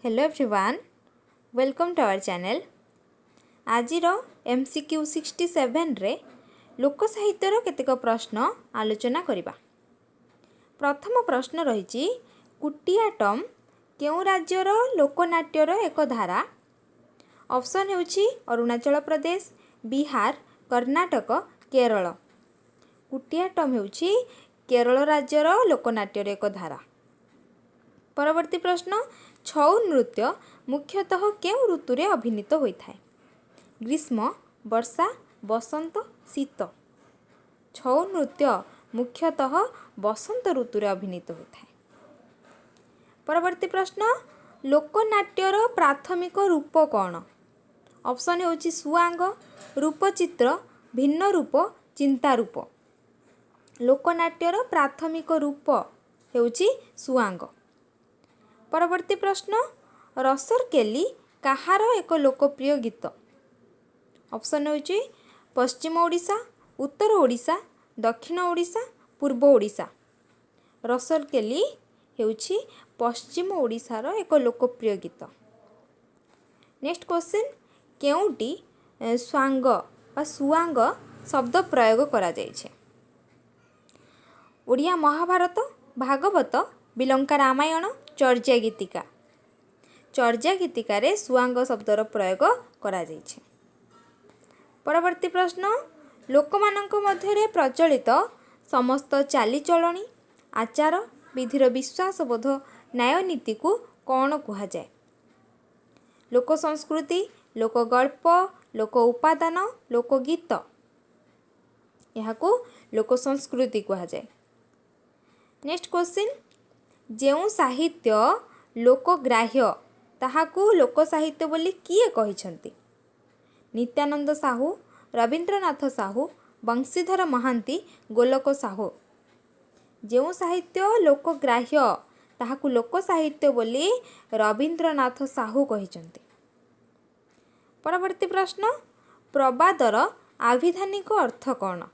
Hello everyone, welcome to our channel. आज MCQ-67 रे लोक साहित्यर केतेक प्रश्न आलोचना करिबा। प्रथम प्रश्न रही कुटियाटम केउ राज्यर लोकनाट्यर एक धारा। ऑप्शन हेउछि अरुणाचल प्रदेश, बिहार, कर्नाटक, केरल। कुटियाटम हेउछि केरल राज्यर लोकनाट्यर एक धारा। परवर्ती प्रश्न छौ नृत्य मुख्यतः केउ ऋतुरे अभिनीत होइथाय। ग्रीष्म, वर्षा, बसंत, शीत। छौ नृत्य मुख्यतः बसंत ऋतुरे अभिनीत होइथाय। परवर्ती प्रश्न लोकनाट्यर प्राथमिक रूप कौन। ऑप्शन हेउछि सुआंग, रूपचित्र, भिन्न रूप, चिंता रूप। लोकनाट्यर प्राथमिक रूप हेउछि सुआंग। परवर्ती प्रश्न रसरकेली कहार एक लोकप्रिय गीत। ऑप्शन होछि पश्चिम ओडिशा, उत्तर ओडिशा, दक्षिण ओडिशा, पूर्व ओडिशा। रसरकेली हेउछि पश्चिम ओडिशार एक लोकप्रिय गीत। नेक्स्ट क्वेश्चन केउटी स्वांग बा सुआंग शब्द प्रयोग करा जायछे। ओडिया महाभारत, भागवत, बिलंका रामायण, चर्या गीतिका। चर्या गीतिकार सुआंग शब्दर प्रयोग करा जायछे। परवर्ती प्रश्न लोकमानंक मध्यरे प्रचलित समस्त चालीचलणी, आचार, विधिर विश्वासबोध, न्यायनीति को कौन कुहा जाए। लोक संस्कृति, लोक गल्प, लोक उपादान, लोकगीत। यहाकू लोक संस्कृति कुहा जाए। नेक्स्ट क्वेश्चन जेउ साहित्य लोकग्राह्य ताहाकू लोक साहित्य बोली किए कहिछंती। नित्यानंद साहू, रवींद्रनाथ साहू, बंशीधर महांती, गोलक साहू। जेउ साहित्य लोकग्राह्य ताहाकू लोक साहित्य बोली रवींद्रनाथ साहू कहिछंती। परवर्ती प्रश्न प्रबादर आभिधानिक अर्थ कौन।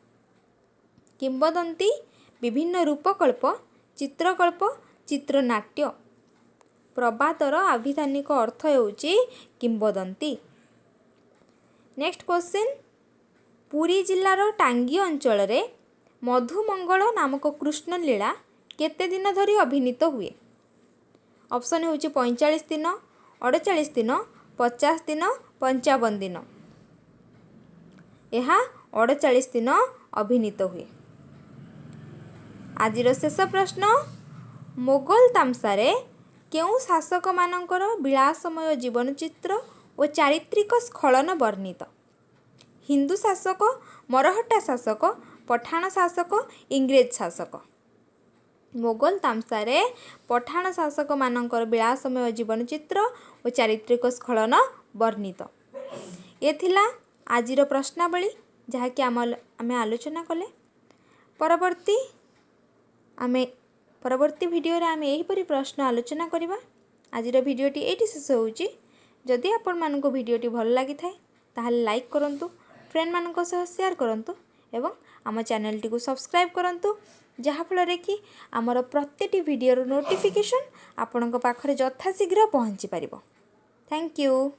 किंबदंती, विभिन्न रूपकल्प, चित्रकल्प, चित्रनाट्य। प्रबादर आभिधानिक अर्थ हेउछि किंबदंती। नेक्स्ट क्वेश्चन पुरी जिल्लार टांगी अंचल रे मधुमंगल नामक कृष्ण लीला केते दिन धरी अभिनीत हुए। ऑप्शन हेउछि 45 दिन, 48 दिन, 50 दिन, 55 दिन। यह 48 दिन अभिनीत हुए। आजिर शेष प्रश्न मोगल तामसारे केउ शासक मानकर विलासमय जीवन चित्र और चारित्रिक स्खलन वर्णित। हिंदू शासक, मरहट्टा शासक, पठाण शासक, इंग्रेज शासक। मोगल तामसारे पठाण शासक मानकर विलासमय जीवन चित्र और चारित्रिक स्खलन वर्णित। ये थिला आजिर प्रश्नावली जहाँकि आमे आलोचना कले। परवर्ती वीडियो रे आमे एहीपरि प्रश्न आलोचना करिबा। आजिर वीडियोटी एठी शेष होउची। जदि आपण मानको वीडियोटी भल लागि थाए ताहाले लाइक करंतु, फ्रेंड मानको सह शेयर करंतु एवं आम चैनल टी को सब्सक्राइब करंतु जहा फल रे कि आमर प्रत्येकटी वीडियो रो नोटिफिकेशन आपणक पाखरे यथाशीघ्र पहुँची पारिबो। Thank you.